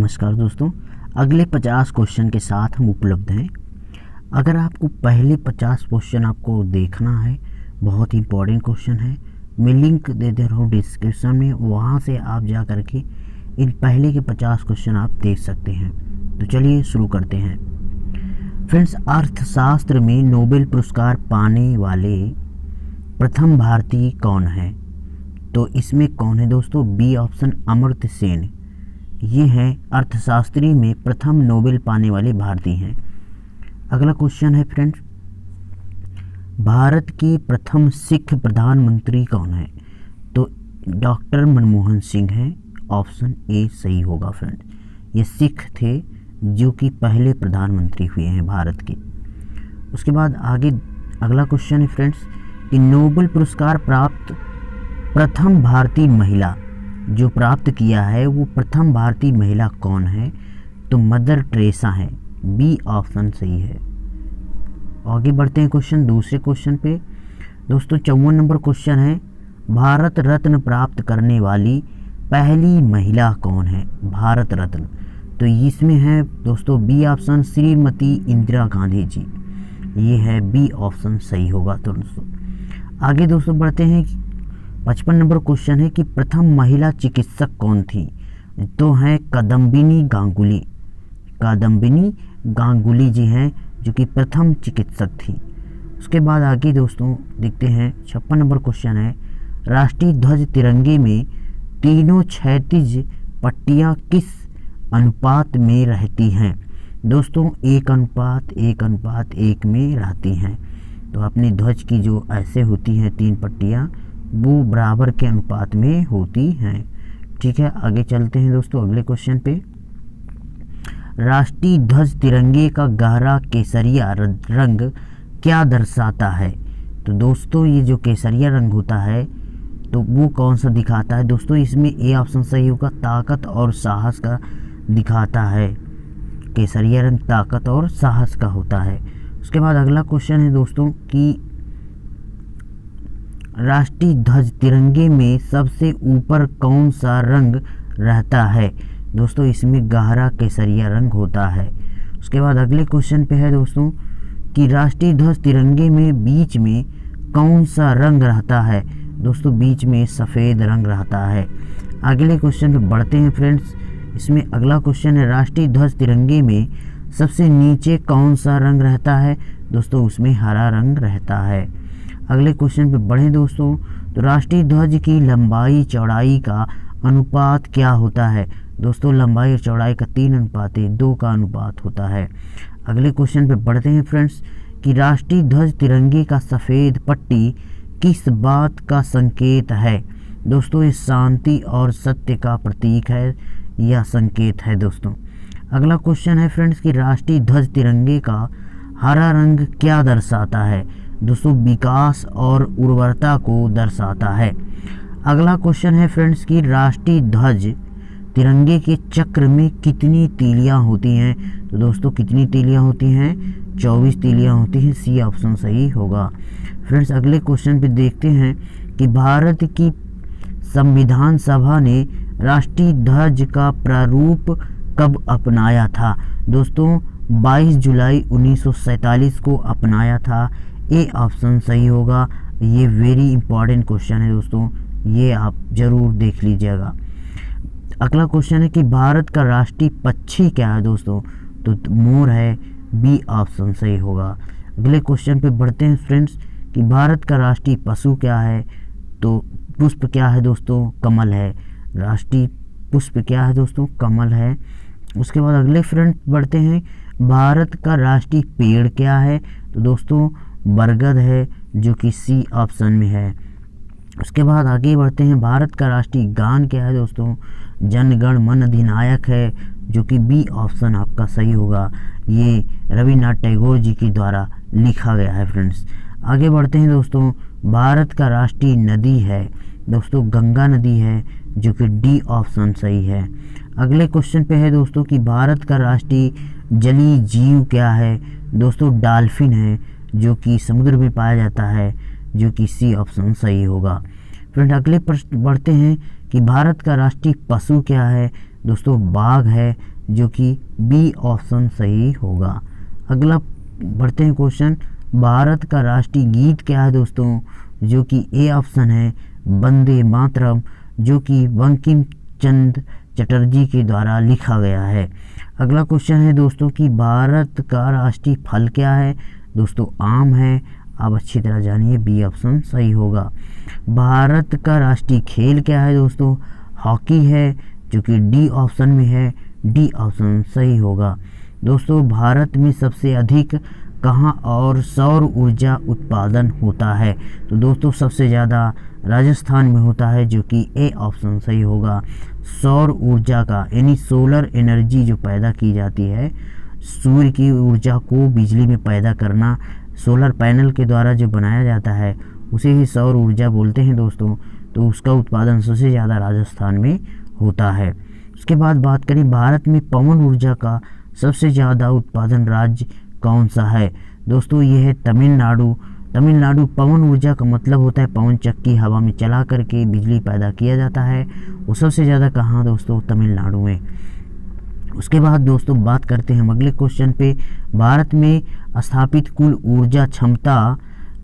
नमस्कार दोस्तों, अगले 50 क्वेश्चन के साथ हम उपलब्ध हैं। अगर आपको पहले 50 क्वेश्चन आपको देखना है, बहुत ही इंपॉर्टेंट क्वेश्चन है, मैं लिंक दे दे रहा हूँ डिस्क्रिप्शन में, वहाँ से आप जा कर के इन पहले के 50 क्वेश्चन आप देख सकते हैं। तो चलिए शुरू करते हैं। फ्रेंड्स, अर्थशास्त्र में नोबेल पुरस्कार पाने वाले प्रथम भारतीय कौन है? तो इसमें कौन है दोस्तों? B option Amartya Sen. ये हैं अर्थशास्त्री में प्रथम नोबेल पाने वाले भारतीय हैं। अगला क्वेश्चन है फ्रेंड्स, भारत के प्रथम सिख प्रधानमंत्री कौन है? तो डॉक्टर मनमोहन सिंह हैं। ऑप्शन ए सही होगा फ्रेंड्स। ये सिख थे जो कि पहले प्रधानमंत्री हुए हैं भारत के। उसके बाद आगे अगला क्वेश्चन है फ्रेंड्स कि नोबेल पुरस्कार प्राप्त प्रथम भारतीय महिला जो प्राप्त किया है वो प्रथम भारतीय महिला कौन है? तो मदर टेरेसा है। बी ऑप्शन सही है। आगे बढ़ते हैं क्वेश्चन दूसरे क्वेश्चन पे। दोस्तों 54 नंबर क्वेश्चन है, भारत रत्न प्राप्त करने वाली पहली महिला कौन है? भारत रत्न, तो इसमें है दोस्तों बी ऑप्शन श्रीमती इंदिरा गांधी जी। ये है बी ऑप्शन सही होगा। तो दोस्तों आगे दोस्तों बढ़ते हैं। 55 नंबर क्वेश्चन है कि प्रथम महिला चिकित्सक कौन थी? तो हैं कादम्बिनी गांगुली। कादम्बिनी गांगुली जी हैं जो कि प्रथम चिकित्सक थी। उसके बाद आगे दोस्तों देखते हैं 56 नंबर क्वेश्चन है, राष्ट्रीय ध्वज तिरंगे में तीनों क्षैतिज पट्टियां किस अनुपात में रहती हैं? दोस्तों 1:1:1 में रहती हैं। तो अपने ध्वज की जो ऐसे होती हैं 3 पट्टियां, वो बराबर के अनुपात में होती हैं। ठीक है, आगे चलते हैं दोस्तों अगले क्वेश्चन पे। राष्ट्रीय ध्वज तिरंगे का गहरा केसरिया रंग क्या दर्शाता है? तो दोस्तों ये जो केसरिया रंग होता है तो वो कौन सा दिखाता है? दोस्तों इसमें ए ऑप्शन सही होगा, ताकत और साहस का दिखाता है। केसरिया रंग ताकत और साहस का होता है। उसके बाद अगला क्वेश्चन है दोस्तों कि राष्ट्रीय ध्वज तिरंगे में सबसे ऊपर कौन सा रंग रहता है? दोस्तों इसमें गहरा केसरिया रंग होता है। उसके बाद अगले क्वेश्चन पे है दोस्तों कि राष्ट्रीय ध्वज तिरंगे में बीच में कौन सा रंग रहता है? दोस्तों बीच में सफ़ेद रंग रहता है। अगले क्वेश्चन पे बढ़ते हैं फ्रेंड्स। इसमें अगला क्वेश्चन है, राष्ट्रीय ध्वज तिरंगे में सबसे नीचे कौन सा रंग रहता है? दोस्तों उसमें हरा रंग रहता है। अगले क्वेश्चन पे बढ़ें दोस्तों, तो राष्ट्रीय ध्वज की लंबाई चौड़ाई का अनुपात क्या होता है? दोस्तों लंबाई और चौड़ाई का 3:2 का अनुपात होता है। अगले क्वेश्चन पे बढ़ते हैं फ्रेंड्स कि राष्ट्रीय ध्वज तिरंगे का सफ़ेद पट्टी किस बात का संकेत है? दोस्तों ये शांति और सत्य का प्रतीक है या संकेत है दोस्तों। अगला क्वेश्चन है फ्रेंड्स कि राष्ट्रीय ध्वज तिरंगे का हरा रंग क्या दर्शाता है? दोस्तों विकास और उर्वरता को दर्शाता है। अगला क्वेश्चन है फ्रेंड्स कि राष्ट्रीय ध्वज तिरंगे के चक्र में कितनी तीलियां होती हैं? तो दोस्तों कितनी तीलियां होती हैं? 24 तीलियां होती हैं। सी ऑप्शन सही होगा। फ्रेंड्स अगले क्वेश्चन पे देखते हैं कि भारत की संविधान सभा ने राष्ट्रीय ध्वज का प्रारूप कब अपनाया था? दोस्तों 22 जुलाई 1947 को अपनाया था। ए ऑप्शन सही होगा। ये वेरी इंपॉर्टेंट क्वेश्चन है दोस्तों, ये आप ज़रूर देख लीजिएगा। अगला क्वेश्चन है कि भारत का राष्ट्रीय पक्षी क्या है? दोस्तों तो मोर है। बी ऑप्शन सही होगा। अगले क्वेश्चन पे बढ़ते हैं फ्रेंड्स कि भारत का राष्ट्रीय पशु क्या है? तो पुष्प क्या है दोस्तों? कमल है। राष्ट्रीय पुष्प क्या है दोस्तों? कमल है। उसके बाद अगले फ्रेंड बढ़ते हैं, भारत का राष्ट्रीय पेड़ क्या है? तो दोस्तों बरगद है जो कि सी ऑप्शन में है। उसके बाद आगे बढ़ते हैं, भारत का राष्ट्रीय गान क्या है? दोस्तों जन गण मन अधिनायक है जो कि बी ऑप्शन आपका सही होगा। ये रविन्द्रनाथ टैगोर जी के द्वारा लिखा गया है फ्रेंड्स। आगे बढ़ते हैं दोस्तों, भारत का राष्ट्रीय नदी है दोस्तों गंगा नदी है जो कि डी ऑप्शन सही है। अगले क्वेश्चन पे है दोस्तों कि भारत का राष्ट्रीय जलीय जीव क्या है? दोस्तों डॉल्फिन है जो कि समुद्र में पाया जाता है जो कि सी ऑप्शन सही होगा। फ्रेंड अगले प्रश्न बढ़ते हैं कि भारत का राष्ट्रीय पशु क्या है? दोस्तों बाघ है, जो कि बी ऑप्शन सही होगा। अगला बढ़ते हैं क्वेश्चन, भारत का राष्ट्रीय गीत क्या है दोस्तों, जो कि ए ऑप्शन है वंदे मातरम, जो कि बंकिम चंद्र चटर्जी के द्वारा लिखा गया है। अगला क्वेश्चन है दोस्तों कि भारत का राष्ट्रीय फल क्या है, दोस्तों आम है। आप अच्छी तरह जानिए, बी ऑप्शन सही होगा। भारत का राष्ट्रीय खेल क्या है दोस्तों, हॉकी है, जो कि डी ऑप्शन में है, डी ऑप्शन सही होगा। दोस्तों भारत में सबसे अधिक कहाँ और सौर ऊर्जा उत्पादन होता है, तो दोस्तों सबसे ज़्यादा राजस्थान में होता है, जो कि ए ऑप्शन सही होगा। सौर ऊर्जा का यानी सोलर एनर्जी जो पैदा की जाती है, सूर्य की ऊर्जा को बिजली में पैदा करना, सोलर पैनल के द्वारा जो बनाया जाता है उसे ही सौर ऊर्जा बोलते हैं दोस्तों। तो उसका उत्पादन सबसे ज़्यादा राजस्थान में होता है। उसके बाद बात करें, भारत में पवन ऊर्जा का सबसे ज़्यादा उत्पादन राज्य कौन सा है, दोस्तों ये है तमिलनाडु। तमिलनाडु पवन ऊर्जा का मतलब होता है पवन चक्की हवा में चला करके बिजली पैदा किया जाता है, वो सबसे ज़्यादा कहाँ दोस्तों, तमिलनाडु में। उसके बाद दोस्तों बात करते हैं हम अगले क्वेश्चन पे, भारत में स्थापित कुल ऊर्जा क्षमता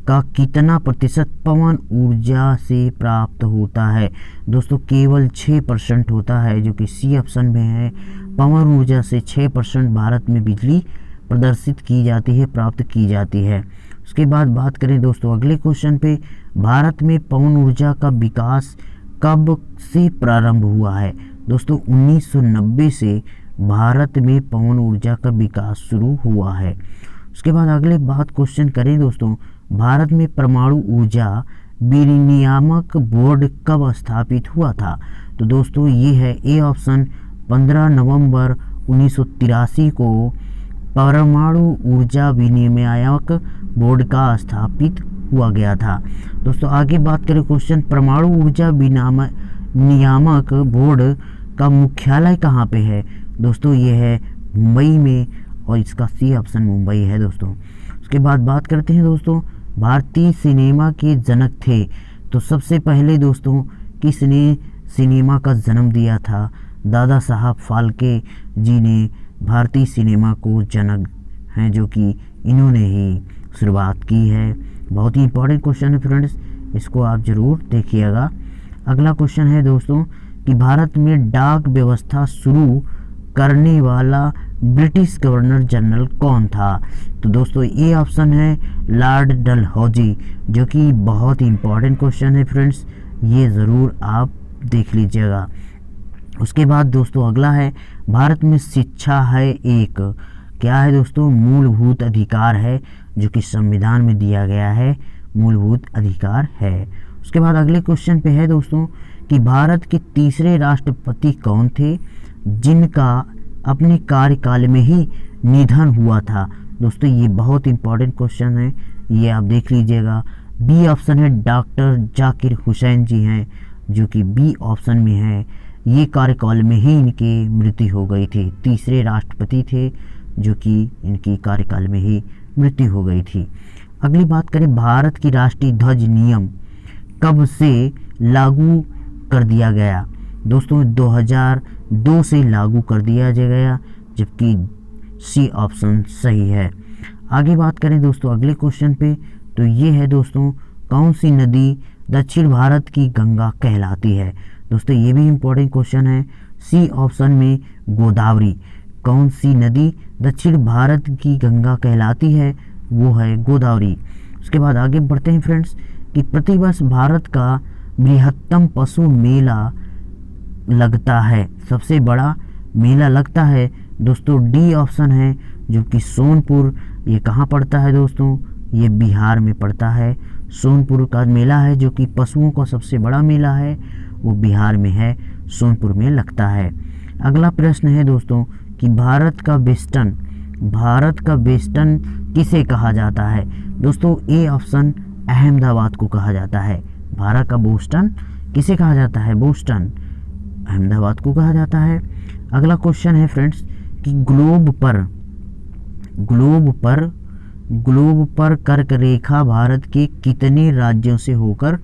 का कितना प्रतिशत पवन ऊर्जा से प्राप्त होता है, दोस्तों केवल 6% होता है, जो कि सी ऑप्शन में है। पवन ऊर्जा से 6% भारत में बिजली प्रदर्शित की जाती है, प्राप्त की जाती है। उसके बाद बात करें दोस्तों अगले क्वेश्चन पे, भारत में पवन ऊर्जा का विकास कब से प्रारंभ हुआ है, दोस्तों 1990 से भारत में पवन ऊर्जा का विकास शुरू हुआ है। उसके बाद अगले बात क्वेश्चन करें दोस्तों, भारत में परमाणु ऊर्जा विनियामक बोर्ड कब स्थापित हुआ था, तो दोस्तों ये है ए ऑप्शन 15 नवंबर 1983 को परमाणु ऊर्जा विनियामक बोर्ड का स्थापित हुआ गया था। दोस्तों आगे बात करें क्वेश्चन, परमाणु ऊर्जा विनियामक बोर्ड का मुख्यालय कहाँ पे है, दोस्तों ये है मुंबई में, और इसका सी ऑप्शन मुंबई है दोस्तों। उसके बाद बात करते हैं दोस्तों, भारतीय सिनेमा के जनक थे, तो सबसे पहले दोस्तों किसने सिनेमा का जन्म दिया था, दादा साहब फाल्के जी ने भारतीय सिनेमा को जनक हैं, जो कि इन्होंने ही शुरुआत की है। बहुत ही इंपॉर्टेंट क्वेश्चन है फ्रेंड्स, इसको आप ज़रूर देखिएगा। अगला क्वेश्चन है दोस्तों कि भारत में डाक व्यवस्था शुरू करने वाला ब्रिटिश गवर्नर जनरल कौन था, तो दोस्तों ये ऑप्शन है लॉर्ड डलहौजी, जो कि बहुत ही इंपॉर्टेंट क्वेश्चन है फ्रेंड्स, ये ज़रूर आप देख लीजिएगा। उसके बाद दोस्तों अगला है, भारत में शिक्षा है एक क्या है दोस्तों, मूलभूत अधिकार है, जो कि संविधान में दिया गया है, मूलभूत अधिकार है। उसके बाद अगले क्वेश्चन पे है दोस्तों कि भारत के तीसरे राष्ट्रपति कौन थे जिनका अपने कार्यकाल में ही निधन हुआ था, दोस्तों ये बहुत इंपॉर्टेंट क्वेश्चन है, ये आप देख लीजिएगा। बी ऑप्शन है डॉक्टर जाकिर हुसैन जी हैं, जो कि बी ऑप्शन में है, ये कार्यकाल में ही इनकी मृत्यु हो गई थी, तीसरे राष्ट्रपति थे जो कि इनकी कार्यकाल में ही मृत्यु हो गई थी। अगली बात करें, भारत की राष्ट्रीय ध्वज नियम कब से लागू कर दिया गया, दोस्तों 2002 से लागू कर दिया गया, जबकि सी ऑप्शन सही है। आगे बात करें दोस्तों अगले क्वेश्चन पे, तो ये है दोस्तों कौन सी नदी दक्षिण भारत की गंगा कहलाती है, दोस्तों ये भी इम्पोर्टेंट क्वेश्चन है, सी ऑप्शन में गोदावरी। कौन सी नदी दक्षिण भारत की गंगा कहलाती है, वो है गोदावरी। उसके बाद आगे बढ़ते हैं फ्रेंड्स कि प्रतिवर्ष भारत का बृहत्तम पशु मेला लगता है, सबसे बड़ा मेला लगता है दोस्तों डी ऑप्शन है, जो कि सोनपुर, ये कहाँ पड़ता है दोस्तों, ये बिहार में पड़ता है। सोनपुर का मेला है जो कि पशुओं का सबसे बड़ा मेला है, वो बिहार में है, सोनपुर में लगता है। अगला प्रश्न है दोस्तों कि भारत का वेस्टर्न किसे कहा जाता है, दोस्तों ए ऑप्शन अहमदाबाद को कहा जाता है। भारत का बोस्टन किसे कहा जाता है, बोस्टन अहमदाबाद को कहा जाता है। अगला क्वेश्चन है फ्रेंड्स कि ग्लोब पर कर्क रेखा भारत के कितने राज्यों से होकर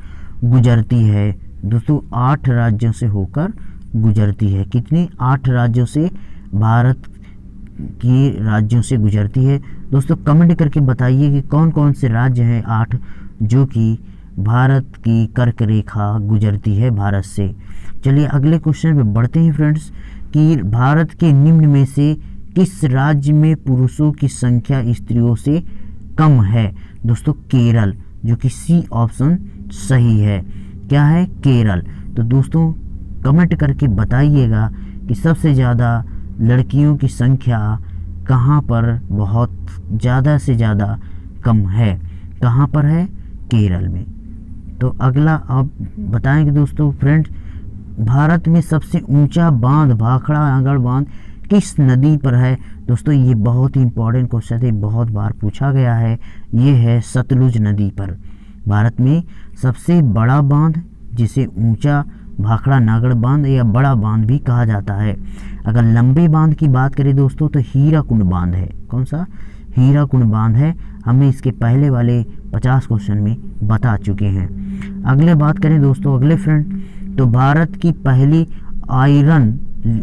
गुजरती है, दोस्तों 8 राज्यों से होकर गुजरती है। कितने? 8 राज्यों से भारत के राज्यों से गुजरती है। दोस्तों कमेंट करके बताइए कि कौन कौन से राज्य हैं 8 जो कि भारत की कर्क रेखा गुजरती है भारत से। चलिए अगले क्वेश्चन पे बढ़ते हैं फ्रेंड्स कि भारत के निम्न में से किस राज्य में पुरुषों की संख्या स्त्रियों से कम है? दोस्तों केरल, जो कि सी ऑप्शन सही है। क्या है? केरल। तो दोस्तों कमेंट करके बताइएगा कि सबसे ज़्यादा लड़कियों की संख्या कहाँ पर बहुत ज़्यादा से ज़्यादा कम है? कहाँ पर है? केरल में। तो अगला आप बताएंगे दोस्तों फ्रेंड्स, भारत में सबसे ऊंचा बांध भाखड़ा नागड़ बांध किस नदी पर है? दोस्तों ये बहुत ही इंपॉर्टेंट क्वेश्चन है, बहुत बार पूछा गया है। ये है सतलुज नदी पर। भारत में सबसे बड़ा बांध, जिसे ऊंचा भाखड़ा नागड़ बांध या बड़ा बांध भी कहा जाता है। अगर लंबे बांध की बात करें दोस्तों तो हीराकुंड बांध है। कौन सा? हीराकुंड बांध है। हमने इसके पहले वाले 50 क्वेश्चन में बता चुके हैं। अगले बात करें दोस्तों, अगले फ्रेंड, तो भारत की पहली आयरन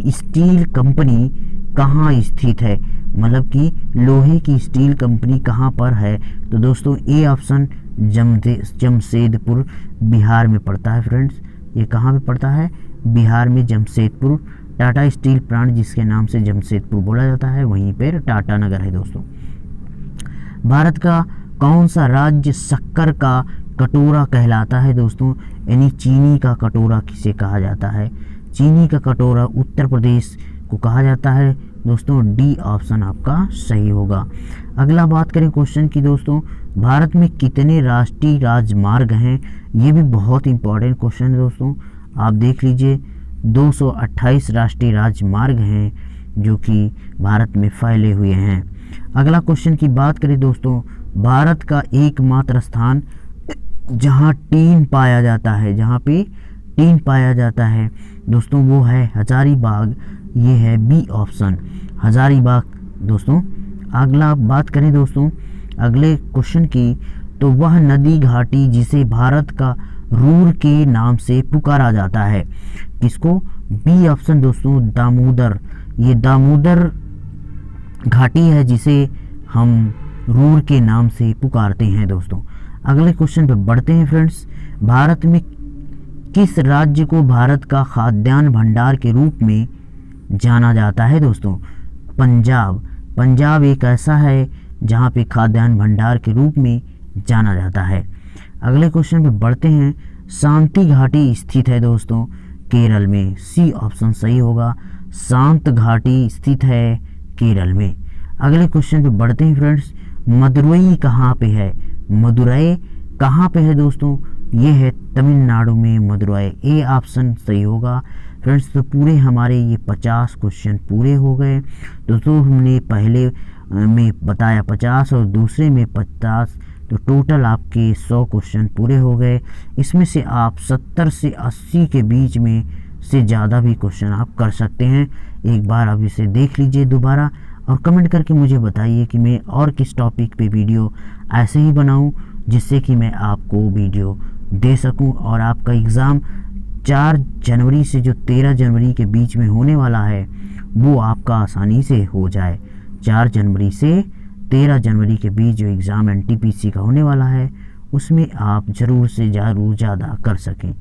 स्टील कंपनी कहाँ स्थित है? मतलब कि लोहे की स्टील कंपनी कहाँ पर है? तो दोस्तों ए ऑप्शन जमशेदपुर बिहार में पड़ता है फ्रेंड्स। ये कहाँ पे पड़ता है? बिहार में जमशेदपुर। टाटा स्टील प्लांट जिसके नाम से जमशेदपुर बोला जाता है, वहीं पर टाटा नगर है दोस्तों। भारत का कौन सा राज्य शक्कर का कटोरा कहलाता है दोस्तों? यानी चीनी का कटोरा किसे कहा जाता है? चीनी का कटोरा उत्तर प्रदेश को कहा जाता है दोस्तों। डी ऑप्शन आपका सही होगा। अगला बात करें क्वेश्चन की दोस्तों, भारत में कितने राष्ट्रीय राजमार्ग हैं? ये भी बहुत इंपॉर्टेंट क्वेश्चन है दोस्तों। आप देख लीजिए 228 राष्ट्रीय राजमार्ग हैं जो कि भारत में फैले हुए हैं। अगला क्वेश्चन की बात करें दोस्तों, भारत का एकमात्र स्थान जहां टीन पाया जाता है, जहां पे टीन पाया जाता है दोस्तों, वो है हजारीबाग। ये है बी ऑप्शन, हजारीबाग दोस्तों। अगला बात करें दोस्तों अगले क्वेश्चन की, तो वह नदी घाटी जिसे भारत का रूर के नाम से पुकारा जाता है, किसको? बी ऑप्शन दोस्तों, दामोदर। ये दामोदर घाटी है जिसे हम रूर के नाम से पुकारते हैं दोस्तों। अगले क्वेश्चन पे बढ़ते हैं फ्रेंड्स, भारत में किस राज्य को भारत का खाद्यान्न भंडार के रूप में जाना जाता है दोस्तों? पंजाब। पंजाब एक ऐसा है जहाँ पे खाद्यान्न भंडार के रूप में जाना जाता है। अगले क्वेश्चन पे बढ़ते हैं, शांति घाटी स्थित है दोस्तों केरल में। सी ऑप्शन सही होगा, शांत घाटी स्थित है केरल में। अगले क्वेश्चन पे बढ़ते हैं फ्रेंड्स, मदुरई कहाँ पे है? मदुरई कहाँ पे है दोस्तों? ये है तमिलनाडु में मदुरई। ए ऑप्शन सही होगा फ्रेंड्स। तो पूरे हमारे ये 50 क्वेश्चन पूरे हो गए दोस्तों। हमने पहले में बताया 50 और दूसरे में 50, तो टोटल आपके 100 क्वेश्चन पूरे हो गए। इसमें से आप 70 से 80 के बीच में से ज़्यादा भी क्वेश्चन आप कर सकते हैं। एक बार आप इसे देख लीजिए दोबारा और कमेंट करके मुझे बताइए कि मैं और किस टॉपिक पे वीडियो ऐसे ही बनाऊं जिससे कि मैं आपको वीडियो दे सकूं और आपका एग्ज़ाम 4 जनवरी से जो 13 जनवरी के बीच में होने वाला है वो आपका आसानी से हो जाए। 4 जनवरी से 13 जनवरी के बीच जो एग्ज़ाम एनटीपीसी का होने वाला है उसमें आप ज़रूर से ज़रूर ज़्यादा कर सकें।